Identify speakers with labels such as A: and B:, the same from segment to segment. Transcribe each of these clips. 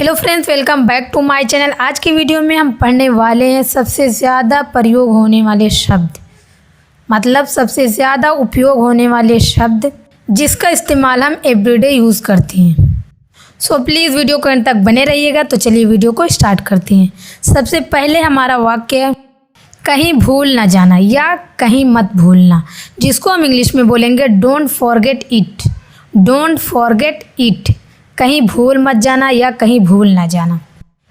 A: Hello friends, welcome back to my channel. आज की video में हम पढ़ने वाले हैं सबसे ज़्यादा प्रयोग होने वाले शब्द, मतलब सबसे ज़्यादा उपयोग होने वाले शब्द जिसका इस्तेमाल हम एवरीडे यूज़ करते हैं। सो प्लीज़ वीडियो को अंत तक बने रहिएगा। तो चलिए वीडियो को स्टार्ट करते हैं। सबसे पहले हमारा वाक्य है कहीं भूल ना जाना या कहीं मत भूलना, जिसको हम इंग्लिश में बोलेंगे don't forget it. Don't forget it, कहीं भूल मत जाना या कहीं भूल ना जाना।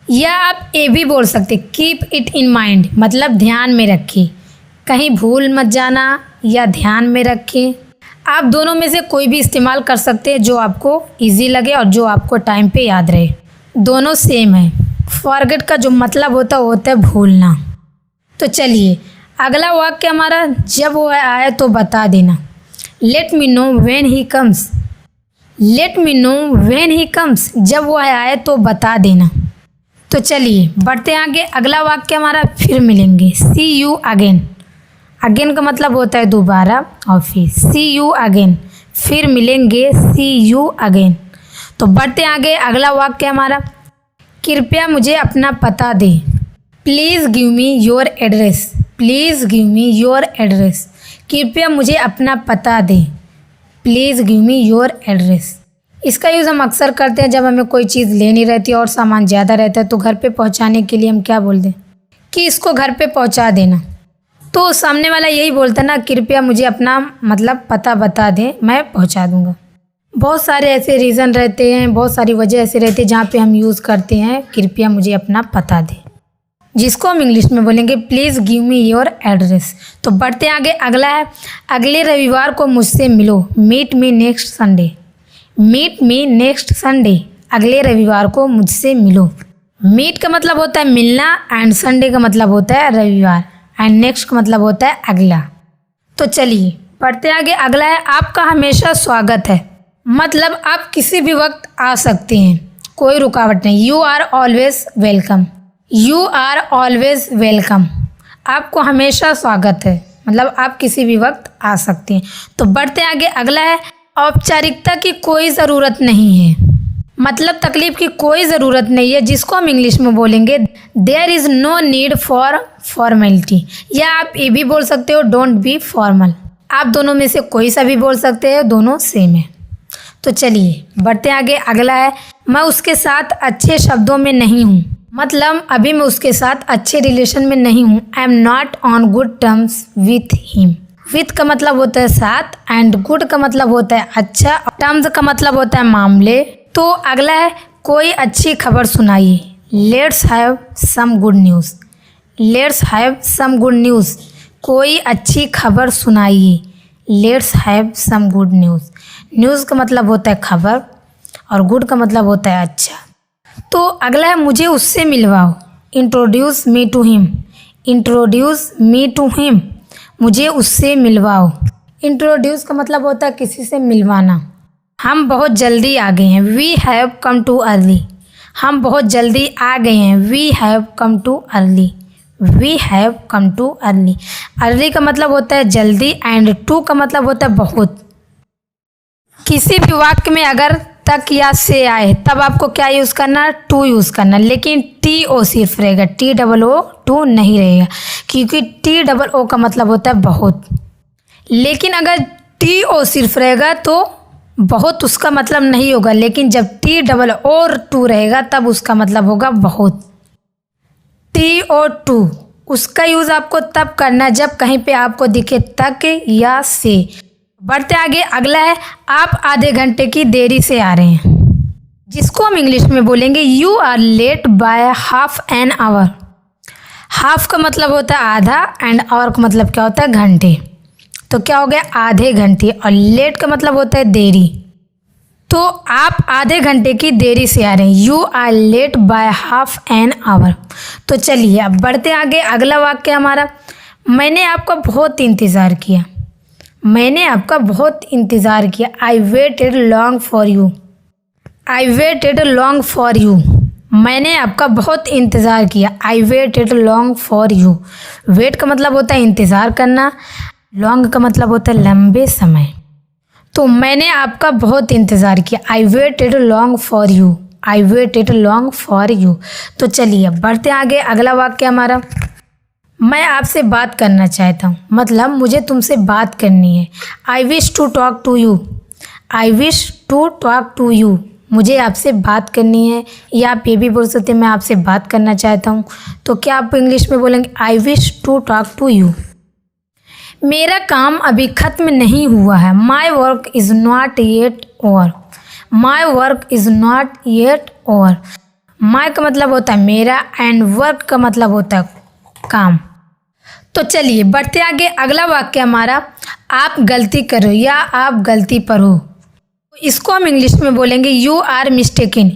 A: या आप ये भी बोल सकते कीप इट इन माइंड, मतलब ध्यान में रखिए। कहीं भूल मत जाना या ध्यान में रखिए, आप दोनों में से कोई भी इस्तेमाल कर सकते हैं जो आपको इजी लगे और जो आपको टाइम पे याद रहे। दोनों सेम है। फॉरगेट का जो मतलब होता है वो होता है भूलना। तो चलिए अगला वाक्य हमारा, जब वो आए तो बता देना। Let me know when he comes. Let me know when he comes, जब वो आए तो बता देना। तो चलिए बढ़ते आगे। अगला वाक्य हमारा फिर मिलेंगे। सी यू अगेन। अगेन का मतलब होता है दोबारा और फिर सी यू अगेन, फिर मिलेंगे। सी यू अगेन। तो बढ़ते आगे। अगला वाक्य हमारा कृपया मुझे अपना पता दे। Please give me your address. Please give me your address, कृपया मुझे अपना पता दे। Please give me your address. इसका यूज़ हम अक्सर करते हैं जब हमें कोई चीज़ लेनी रहती है और सामान ज़्यादा रहता है, तो घर पे पहुंचाने के लिए हम क्या बोल दें कि इसको घर पे पहुंचा देना। तो सामने वाला यही बोलता है ना, कृपया मुझे अपना मतलब पता बता दें, मैं पहुंचा दूंगा। बहुत सारे ऐसे रीज़न रहते हैं, बहुत सारी वजह ऐसे रहती है जहाँ पे हम यूज़ करते हैं कृपया मुझे अपना पता दें, जिसको हम इंग्लिश में बोलेंगे please give me your address. तो बढ़ते आगे। अगला है अगले रविवार को मुझसे मिलो। Meet me next Sunday. Meet me next Sunday, अगले रविवार को मुझसे मिलो। मीट का मतलब होता है मिलना एंड संडे का मतलब होता है रविवार एंड नेक्स्ट का मतलब होता है अगला। तो चलिए बढ़ते आगे। अगला है आपका हमेशा स्वागत है, मतलब आप किसी भी वक्त आ सकते हैं, कोई रुकावट नहीं। You are always welcome. You are always welcome, आपको हमेशा स्वागत है, मतलब आप किसी भी वक्त आ सकते हैं। तो बढ़ते आगे। अगला है औपचारिकता की कोई ज़रूरत नहीं है, मतलब तकलीफ की कोई ज़रूरत नहीं है, जिसको हम इंग्लिश में बोलेंगे there is no need for formality. या आप ये भी बोल सकते हो डोंट बी फॉर्मल। आप दोनों में से कोई सा भी बोल सकते हैं, दोनों सेम है। तो चलिए बढ़ते आगे। अगला है मैं उसके साथ अच्छे शब्दों में नहीं हूँ, मतलब अभी मैं उसके साथ अच्छे रिलेशन में नहीं हूँ। I am not on good terms with him. With का मतलब होता है साथ एंड गुड का मतलब होता है अच्छा, टर्म्स का मतलब होता है मामले। तो अगला है कोई अच्छी खबर सुनाइए। Let's have some good news. Let's have some good news, कोई अच्छी खबर सुनाइए। Let's have some good news. News का मतलब होता है खबर और गुड का मतलब होता है अच्छा। तो अगला है मुझे उससे मिलवाओ। Introduce me to him. Introduce me to him, मुझे उससे मिलवाओ। इंट्रोड्यूस का मतलब होता है किसी से मिलवाना। हम बहुत जल्दी आ गए हैं। We have come too early. हम बहुत जल्दी आ गए हैं। We have come too early. We have come too early. Early का मतलब होता है जल्दी एंड टू का मतलब होता है बहुत। किसी भी वाक्य में अगर तक या से आए तब आपको क्या यूज़ करना, टू यूज़ करना, लेकिन टी ओ सिर्फ रहेगा, टी डबल ओ टू नहीं रहेगा, क्योंकि टी डबल ओ का मतलब होता है बहुत। लेकिन अगर टी ओ सिर्फ रहेगा तो बहुत उसका मतलब नहीं होगा, लेकिन जब टी डबल और टू रहेगा तब उसका मतलब होगा बहुत। टी ओ टू उसका यूज़ आपको तब करना जब कहीं पे आपको दिखे तक या से। बढ़ते आगे। अगला है आप आधे घंटे की देरी से आ रहे हैं, जिसको हम इंग्लिश में बोलेंगे you are late by half an hour. Half का मतलब होता है आधा एंड आवर का मतलब क्या होता है घंटे। तो क्या हो गया आधे घंटे, और लेट का मतलब होता है देरी। तो आप आधे घंटे की देरी से आ रहे हैं। You are late by half an hour. तो चलिए अब बढ़ते आगे। अगला वाक्य हमारा मैंने आपका बहुत इंतज़ार किया। मैंने आपका बहुत इंतज़ार किया। I waited long for you. I waited long for you, मैंने आपका बहुत इंतज़ार किया। I waited long for you. Wait का मतलब होता है इंतज़ार करना, लॉन्ग का मतलब होता है लंबे समय। तो मैंने आपका बहुत इंतज़ार किया। I waited long for you. I waited long for you. तो चलिए बढ़ते आगे। अगला वाक्य हमारा, मैं आपसे बात करना चाहता हूँ, मतलब मुझे तुमसे बात करनी है। I wish to talk to you. I wish to talk to you, मुझे आपसे बात करनी है। या आप ये भी बोल सकते हैं मैं आपसे बात करना चाहता हूँ। तो क्या आप इंग्लिश में बोलेंगे I wish to talk to you. मेरा काम अभी ख़त्म नहीं हुआ है। My work is not yet over. My work is not yet over. My का मतलब होता है मेरा एंड वर्क का मतलब होता है काम। तो चलिए बढ़ते आगे। अगला वाक्य हमारा, आप गलती करो या आप गलती पर हो। इसको हम इंग्लिश में बोलेंगे यू आर मिस्टेकन।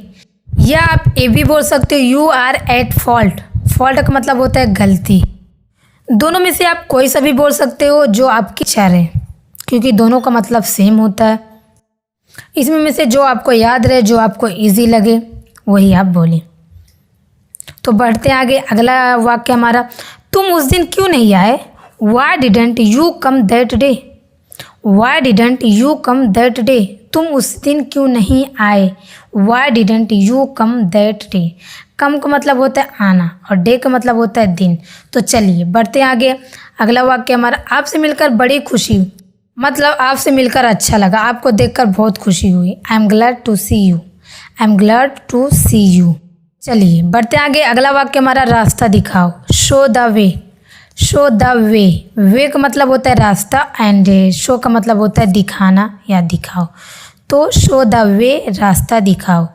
A: या आप ये भी बोल सकते हो you are at fault. Fault का मतलब होता है गलती। दोनों में से आप कोई सा भी बोल सकते हो जो आपकी इच्छा रहे, क्योंकि दोनों का मतलब सेम होता है। इसमें में से जो आपको याद रहे, जो आपको इजी लगे, वही आप बोलें। तो बढ़ते आगे। अगला वाक्य हमारा, तुम उस दिन क्यों नहीं आए। Why didn't you come that day. Why didn't you come that day, तुम उस दिन क्यों नहीं आए। Why didn't you come that day. Come का मतलब होता है आना और डे का मतलब होता है दिन। तो चलिए बढ़ते आगे। अगला वाक्य हमारा, आपसे मिलकर बड़ी खुशी हुई, मतलब आपसे मिलकर अच्छा लगा, आपको देखकर बहुत खुशी हुई। I am glad to see you. I am glad to see you. चलिए बढ़ते आगे। अगला वाक्य हमारा, रास्ता दिखाओ। Show the way. Show the way. Way का मतलब होता है रास्ता एंड शो का मतलब होता है दिखाना या दिखाओ। तो शो द वे, रास्ता दिखाओ।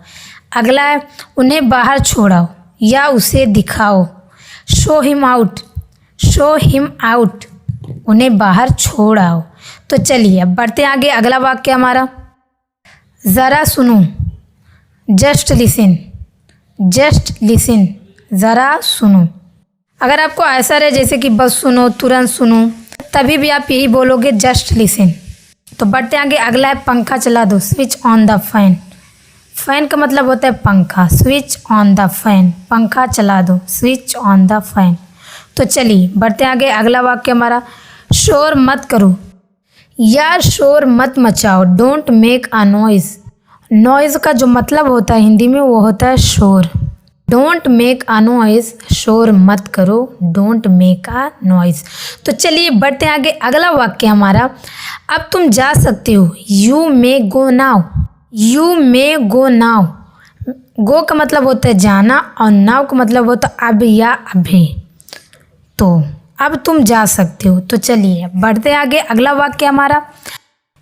A: अगला है, उन्हें बाहर छोड़ाओ या उसे दिखाओ। Show him out. Show him out, उन्हें बाहर छोड़ाओ। तो चलिए अब बढ़ते आगे। अगला वाक्य हमारा, ज़रा सुनो। Just listen. जस्ट लिसन, ज़रा सुनो। अगर आपको ऐसा रहे जैसे कि बस सुनो, तुरंत सुनो, तभी भी आप यही बोलोगे जस्ट लिसन। तो बढ़ते आगे। अगला है, पंखा चला दो। Switch on the fan. Fan का मतलब होता है पंखा। स्विच ऑन द फैन, पंखा चला दो। Switch on the fan. तो चलिए बढ़ते आगे। अगला वाक्य हमारा, शोर मत करो या शोर मत मचाओ। Don't make a noise. Noise का जो मतलब होता है हिंदी में वो होता है शोर। डोंट मेक अ नॉइज़, शोर मत करो। Don't make a noise. तो चलिए बढ़ते आगे। अगला वाक्य हमारा, अब तुम जा सकते हो। You may go now. You may go now. Go का मतलब होता है जाना और नाउ का मतलब होता है अब या अभी। तो अब तुम जा सकते हो। तो चलिए बढ़ते आगे। अगला वाक्य हमारा,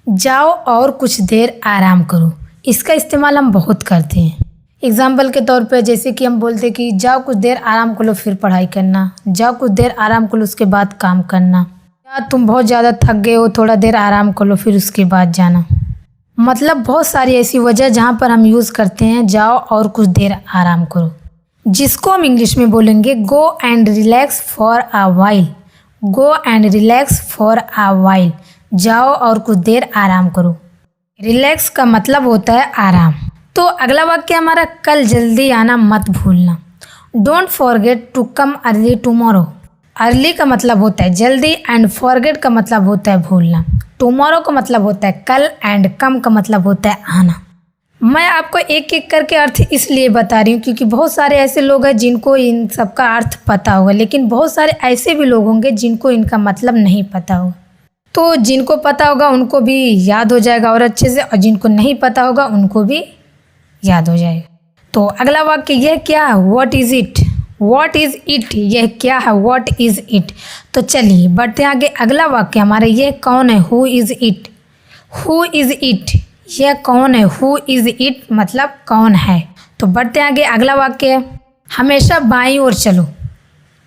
A: जाओ और कुछ देर आराम करो। इसका इस्तेमाल हम बहुत करते हैं। एग्जाम्पल के तौर पे जैसे कि हम बोलते कि जाओ कुछ देर आराम कर लो फिर पढ़ाई करना। जाओ कुछ देर आराम कर लो उसके बाद काम करना। या तुम बहुत ज़्यादा थक गए हो, थोड़ा देर आराम कर लो फिर उसके बाद जाना। मतलब बहुत सारी ऐसी वजह जहाँ पर हम यूज़ करते हैं जाओ और कुछ देर आराम करो, जिसको हम इंग्लिश में बोलेंगे go and relax for a while. Go and relax for a while, जाओ और कुछ देर आराम करो। रिलैक्स का मतलब होता है आराम। तो अगला वाक्य हमारा, कल जल्दी आना मत भूलना। Don't forget to come early tomorrow. Early का मतलब होता है जल्दी एंड फॉरगेट का मतलब होता है भूलना। टुमारो का मतलब होता है कल एंड कम का मतलब होता है आना। मैं आपको एक एक करके अर्थ इसलिए बता रही हूँ क्योंकि बहुत सारे ऐसे लोग हैं जिनको इन सब का अर्थ पता होगा, लेकिन बहुत सारे ऐसे भी लोग होंगे जिनको इनका मतलब नहीं पता होगा। तो जिनको पता होगा उनको भी याद हो जाएगा और अच्छे से, और जिनको नहीं पता होगा उनको भी याद हो जाएगा। तो अगला वाक्य, यह क्या है, what is it. What is it, यह क्या है, व्हाट इज़ इट। तो चलिए बढ़ते आगे। अगला वाक्य हमारा, यह कौन है, who is it. Who is it, यह कौन है, हु इज़ इट मतलब कौन है। तो बढ़ते आगे। अगला वाक्य है, हमेशा बाईं ओर चलो,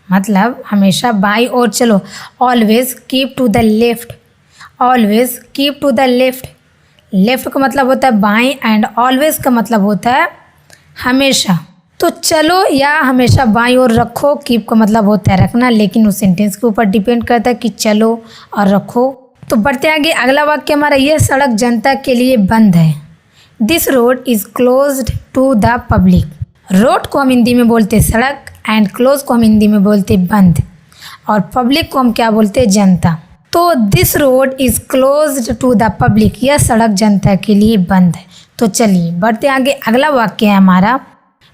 A: मतलब हमेशा बाईं ओर चलो। Always keep to the left. Always keep to the left. Left का मतलब होता है बाएं एंड ऑलवेज का मतलब होता है हमेशा। तो चलो या हमेशा बाईं ओर रखो, कीप का मतलब होता है रखना, लेकिन उस सेंटेंस के ऊपर डिपेंड करता है कि चलो और रखो। तो बढ़ते आगे। अगला वाक्य हमारा, यह सड़क जनता के लिए बंद है। This road is closed to the public. Road को हम हिंदी में बोलते हैं सड़क एंड क्लोज को हम हिंदी में बोलते हैं बंद, और पब्लिक को हम क्या बोलते हैं, जनता। तो this road is closed to the public, यह सड़क जनता के लिए बंद है। तो चलिए बढ़ते आगे। अगला वाक्य है हमारा,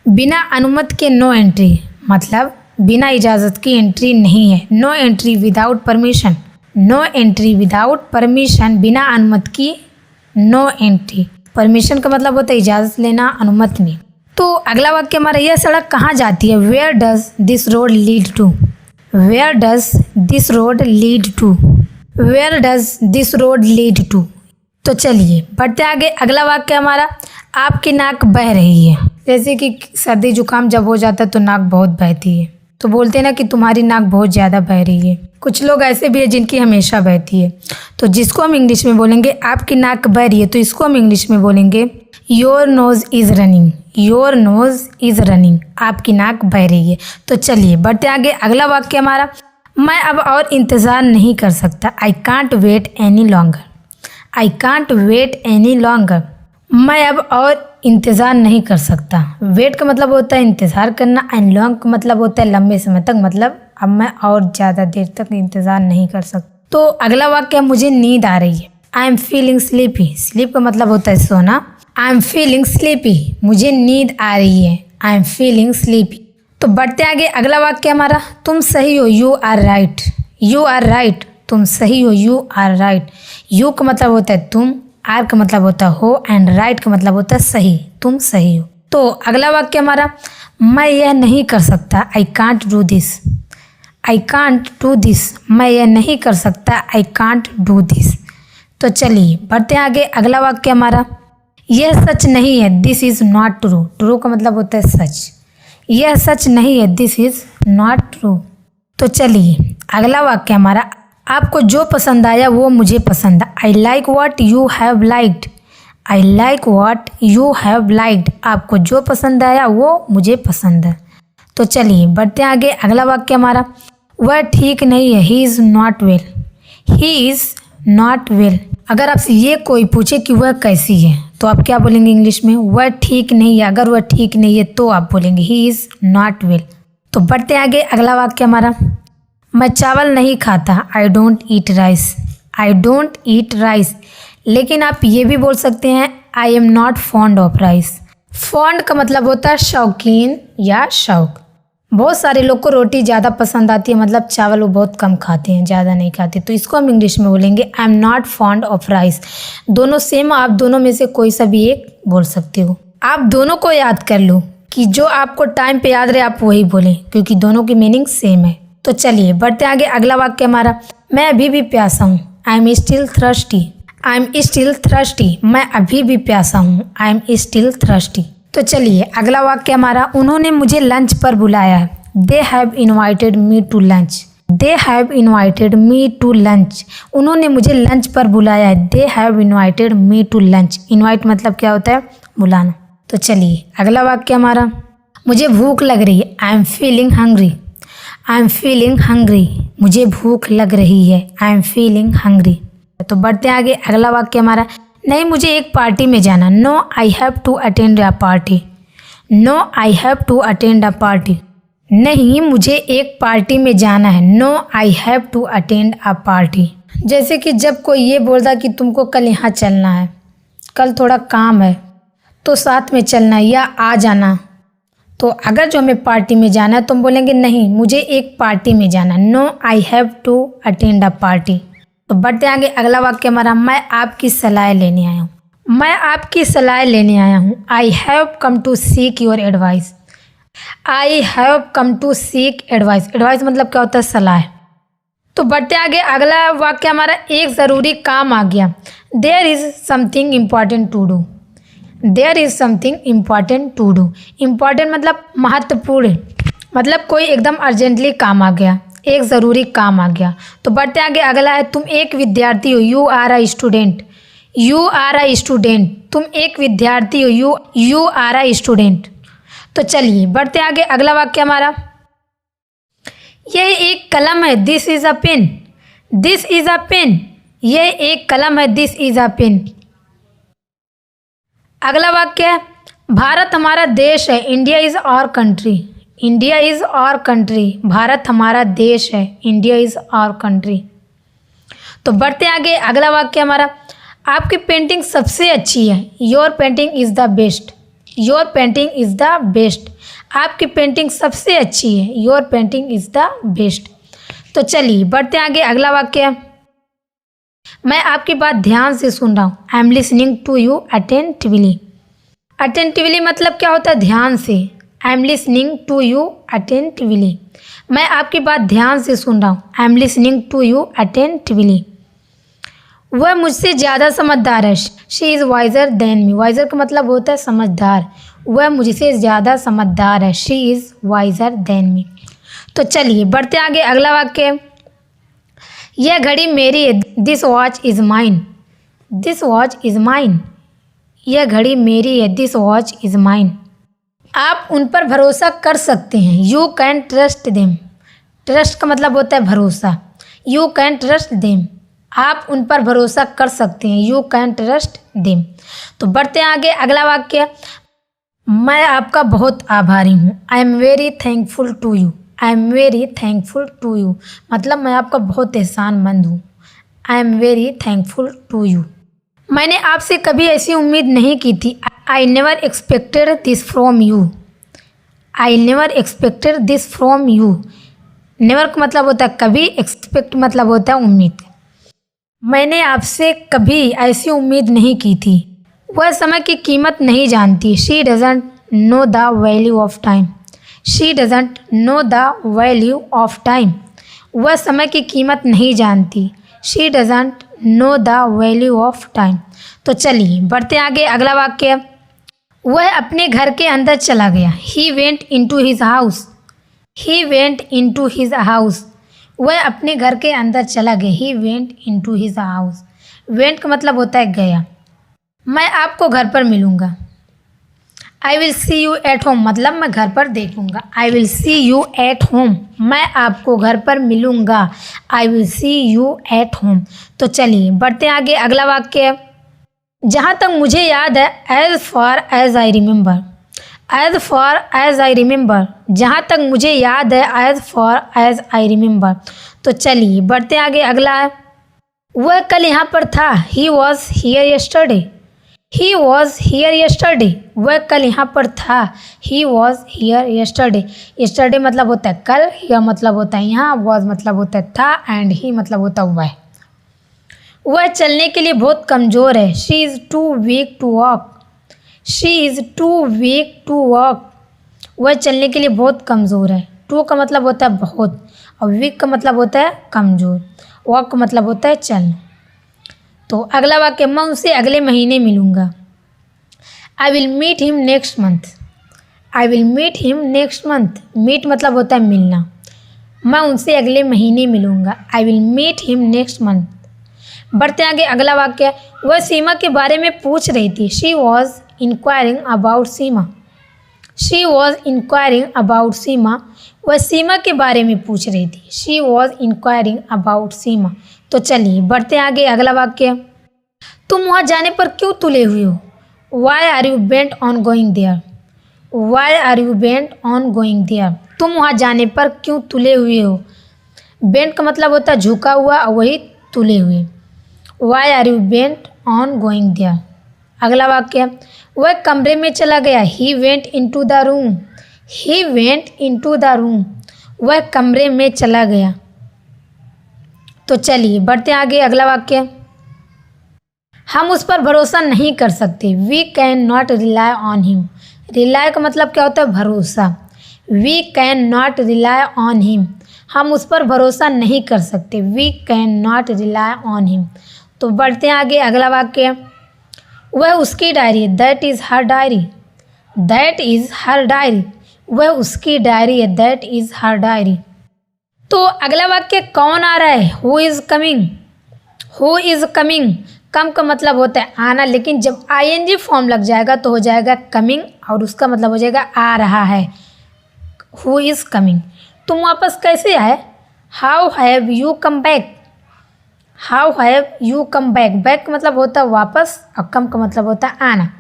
A: बिना अनुमति के नो एंट्री, मतलब बिना इजाज़त की एंट्री नहीं है। No entry without permission, no entry without permission, बिना अनुमति की नो एंट्री। परमिशन का मतलब होता है इजाज़त लेना, अनुमति नहीं। तो अगला वाक्य हमारा, यह सड़क कहाँ जाती है? Where does this road lead to, where does this road lead to, where does this road lead to. तो चलिए बढ़ते आगे। अगला वाक्य हमारा, आपकी नाक बह रही है। जैसे कि सर्दी जुकाम जब हो जाता है तो नाक बहुत बहती है, तो बोलते हैं ना कि तुम्हारी नाक बहुत ज़्यादा बह रही है। कुछ लोग ऐसे भी है जिनकी हमेशा बहती है, तो जिसको हम इंग्लिश में बोलेंगे आपकी नाक बह रही है, तो इसको हम इंग्लिश में बोलेंगे your nose is running, your nose is running, आपकी नाक बह रही है। तो चलिए बढ़ते आगे। अगला वाक्य हमारा, मैं अब और इंतज़ार नहीं कर सकता। I can't wait any longer, I can't wait any longer, मैं अब और इंतज़ार नहीं कर सकता। वेट का मतलब होता है इंतज़ार करना, एंड लॉन्ग का मतलब होता है लंबे समय तक, मतलब अब मैं और ज़्यादा देर तक इंतज़ार नहीं कर सकता। तो अगला वाक्य, मुझे नींद आ रही है। I am feeling sleepy, sleep का मतलब होता है सोना। आई एम फीलिंग स्लीपी, मुझे नींद आ रही है। I am feeling sleepy. तो बढ़ते आगे। अगला वाक्य हमारा, तुम सही हो, you are right, you are right, तुम सही हो, यू आर राइट। यू का मतलब होता है तुम, आर का मतलब होता है हो, एंड राइट का मतलब होता है सही, तुम सही हो। तो अगला वाक्य हमारा, मैं यह नहीं कर सकता। I can't do this, I can't do this, मैं यह नहीं कर सकता। I can't do this. तो चलिए बढ़ते आगे। अगला वाक्य हमारा, यह सच नहीं है। This is not true, true का मतलब होता है सच। यह सच नहीं है, दिस इज़ नॉट ट्रू। तो चलिए अगला वाक्य हमारा, आपको जो पसंद आया वो मुझे पसंद है। I like what you have liked, I like what you have liked, आपको जो पसंद आया वो मुझे पसंद है। तो चलिए बढ़ते आगे। अगला वाक्य हमारा, वह ठीक नहीं है। He is not well, he is not well. अगर आपसे ये कोई पूछे कि वह कैसी है, तो आप क्या बोलेंगे इंग्लिश में? वह ठीक नहीं है। अगर वह ठीक नहीं है तो आप बोलेंगे ही इज़ नॉट वेल। तो बढ़ते आगे। अगला वाक्य हमारा, मैं चावल नहीं खाता। I don't eat rice, I don't eat rice. लेकिन आप ये भी बोल सकते हैं I am not fond of rice. Fond का मतलब होता है शौकीन या शौक। बहुत सारे लोग को रोटी ज़्यादा पसंद आती है, मतलब चावल वो बहुत कम खाते हैं, ज़्यादा नहीं खाते, तो इसको हम इंग्लिश में बोलेंगे I am not fond of rice. दोनों सेम, आप दोनों में से कोई सा भी एक बोल सकते हो। आप दोनों को याद कर लो कि जो आपको टाइम पे याद रहे आप वही बोलें, क्योंकि दोनों की मीनिंग सेम है। तो चलिए बढ़ते आगे। अगला वाक्य हमारा, मैं अभी भी प्यासा हूँ। I am still thirsty, I am still thirsty, मैं अभी भी प्यासा हूँ। I am still thirsty. तो चलिए अगला वाक्य हमारा, उन्होंने मुझे लंच पर बुलाया है। They have invited me to lunch, they have invited me to lunch, उन्होंने मुझे लंच पर बुलाया है। They have invited me to lunch. Invite मतलब क्या होता है? बुलाना। तो चलिए अगला वाक्य हमारा, मुझे भूख लग रही है। I am feeling hungry, I am feeling hungry, मुझे भूख लग रही है। I am feeling hungry. तो बढ़ते आगे। अगला वाक्य हमारा, नहीं मुझे एक पार्टी में जाना। No I have to attend a party, no I have to attend a party, नहीं मुझे एक पार्टी में जाना है। No I have to attend a party. जैसे कि जब कोई ये बोलता कि तुमको कल यहाँ चलना है, कल थोड़ा काम है तो साथ में चलना है या आ जाना, तो अगर जो हमें पार्टी में जाना है तो हम बोलेंगे नहीं मुझे एक पार्टी में जाना। No I have to attend a party. तो बढ़ते आगे। अगला वाक्य हमारा, मैं आपकी सलाह लेने आया हूँ, मैं आपकी सलाह लेने आया हूँ। I have come to seek your advice, I have come to seek advice. Advice मतलब क्या होता है? सलाह। तो बढ़ते आगे। अगला वाक्य हमारा, एक ज़रूरी काम आ गया। There is something important to do, there is something important to do. Important मतलब महत्वपूर्ण, मतलब कोई एकदम अर्जेंटली काम आ गया, एक ज़रूरी काम आ गया। तो बढ़ते आगे। अगला है, तुम एक विद्यार्थी हो। You are a student, you are a student, तुम एक विद्यार्थी हो। You are a student. तो चलिए बढ़ते आगे। अगला वाक्य हमारा, यह एक कलम है। This is a pen, this is a pen, यह एक कलम है। This is a pen. अगला वाक्य है, भारत हमारा देश है। India is our country, India is our country, भारत हमारा देश है। India is our country. तो बढ़ते आगे। अगला वाक्य हमारा, आपकी पेंटिंग सबसे अच्छी है। Your painting is the best. Your painting is the best. आपकी पेंटिंग सबसे अच्छी है। Your painting is the best. तो चलिए बढ़ते आगे। अगला वाक्य, मैं आपकी बात ध्यान से सुन रहा हूँ। I am listening to you attentively. Attentively मतलब क्या होता है? ध्यान से। I am listening to you attentively. मैं आपकी बात ध्यान से सुन रहा हूँ। I am listening to you attentively. वह मुझसे ज़्यादा समझदार है। She is wiser than me. Wiser का मतलब होता है समझदार। वह मुझसे ज़्यादा समझदार है। शी इज़ वाइजर देन मी। तो चलिए बढ़ते आगे। अगला वाक्य, यह घड़ी मेरी है। This watch is mine. This watch is mine. यह घड़ी मेरी है। This watch is mine. आप उन पर भरोसा कर सकते हैं। You can trust them. Trust का मतलब होता है भरोसा। You can trust them. आप उन पर भरोसा कर सकते हैं। You can trust them. तो बढ़ते हैं आगे। अगला वाक्य, मैं आपका बहुत आभारी हूँ। I am very thankful to you. I am very thankful to you मतलब मैं आपका बहुत एहसानमंद हूँ। I am very thankful to you. मैंने आपसे कभी ऐसी उम्मीद नहीं की थी। I never expected this from you. I never expected this from you. Never का मतलब होता है कभी, एक्सपेक्ट मतलब होता है उम्मीद। मैंने आपसे कभी ऐसी उम्मीद नहीं की थी। वह समय की कीमत नहीं जानती। She doesn't know the value of time. She doesn't know the value of time. वह समय की कीमत नहीं जानती। She doesn't know the value of time. तो चलिए बढ़ते आगे। अगला वाक्य, वह अपने घर के अंदर चला गया। He went into his house. He went into his house. वह अपने घर के अंदर चला गया। He went into his house. Went का मतलब होता है गया। मैं आपको घर पर मिलूँगा। I will see you at home मतलब मैं घर पर देखूँगा। I will see you at home. मैं आपको घर पर मिलूँगा। I will see you at home. तो चलिए बढ़ते आगे। अगला वाक्य, जहाँ तक मुझे याद है, as far as I remember. As far as I remember. जहाँ तक मुझे याद है, as far as I remember. तो चलिए बढ़ते आगे। अगला है, वह कल यहाँ पर था। He was here yesterday. He was here yesterday. वह कल यहाँ पर था। He was here yesterday. Yesterday मतलब होता है कल, हियर मतलब होता है यहाँ, वॉज मतलब होता है था, एंड ही मतलब होता है वह। वह चलने के लिए बहुत कमज़ोर है। She is too weak to walk. She is too weak to walk. वह चलने के लिए बहुत कमज़ोर है। टू का मतलब होता है बहुत, और वीक का मतलब होता है कमज़ोर। वॉक का मतलब होता है चलना। तो अगला वाक्य, मैं उनसे अगले महीने मिलूँगा। I will meet him next month. I will meet him next month. Meet मतलब होता है मिलना। मैं उनसे अगले महीने मिलूँगा। I will meet him next month. बढ़ते आगे। अगला वाक्य, वह सीमा के बारे में पूछ रही थी। She was inquiring about Seema. She was inquiring about Seema. वह सीमा के बारे में पूछ रही थी। She was inquiring about Seema. तो चलिए बढ़ते आगे। अगला वाक्य, तुम वहाँ जाने पर क्यों तुले हुए हो? Why are you bent on going there. Why are you bent on going there. तुम वहाँ जाने पर क्यों तुले हुए हो? बेंट का मतलब होता है झुका हुआ, और वही तुले हुए। Why are you bent on going there. अगला वाक्य, वह कमरे में चला गया। He went into the room. He went into the room. वह कमरे में चला गया। तो चलिए बढ़ते आगे। अगला वाक्य, हम उस पर भरोसा नहीं कर सकते। We can not rely on him. Rely का मतलब क्या होता है? भरोसा। We can not rely on him. हम उस पर भरोसा नहीं कर सकते। We can not rely on him. तो बढ़ते आगे। अगला वाक्य, वह उसकी डायरी है। That is her diary. That is her diary. वह उसकी डायरी है। That is her diary. तो अगला वाक्य कौन आ रहा है? Who is coming. Who is coming. Come का मतलब होता है आना, लेकिन जब आईएनजी फॉर्म लग जाएगा तो हो जाएगा कमिंग, और उसका मतलब हो जाएगा आ रहा है। Who is coming. तुम वापस कैसे आए? How have you come back. How have you come back. Back का मतलब होता है वापस, और कम का मतलब होता है आना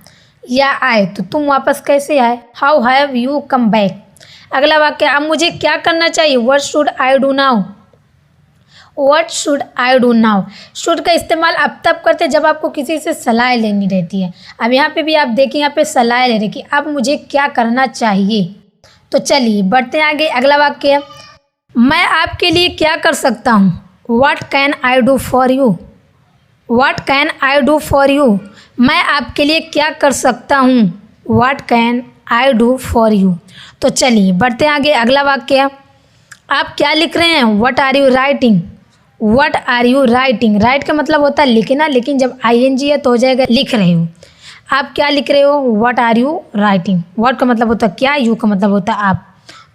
A: या आए। तो तुम वापस कैसे आए? How have you come back. अगला वाक्य, अब मुझे क्या करना चाहिए? What should I do now. What should I do now. Should का इस्तेमाल आप तब करते हैं जब आपको किसी से सलाह लेनी रहती है। अब यहाँ पे भी आप देखिए, यहाँ पे सलाह ले रही कि अब मुझे क्या करना चाहिए। तो चलिए बढ़ते हैं आगे। अगला वाक्य है, मैं आपके लिए क्या कर सकता हूँ। What can I do for you. What can I do for you. मैं आपके लिए क्या कर सकता हूँ। What can I do for you. तो चलिए बढ़ते हैं आगे। अगला वाक्य है, आप क्या लिख रहे हैं। What are you writing. What are you writing. Write का मतलब होता है लिखना, लेकिन जब ING है तो हो जाएगा लिख रहे हो। आप क्या लिख रहे हो। What are you writing. What का मतलब होता है क्या, यू का मतलब होता है आप।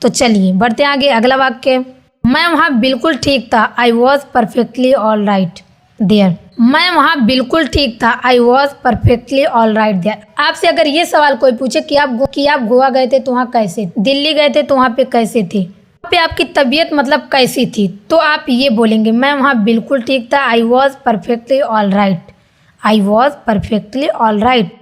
A: तो चलिए बढ़ते हैं आगे। अगला वाक्य, मैं वहाँ बिल्कुल ठीक था। I was perfectly all right there. मैं वहाँ बिल्कुल ठीक था। I was perfectly all right there. आपसे अगर ये सवाल कोई पूछे कि आप गोवा गए थे तो वहाँ कैसे, दिल्ली गए थे तो वहाँ पे कैसे थे, वहाँ पे आपकी तबीयत मतलब कैसी थी, तो आप ये बोलेंगे मैं वहाँ बिल्कुल ठीक था। I was perfectly all right. I was perfectly all right.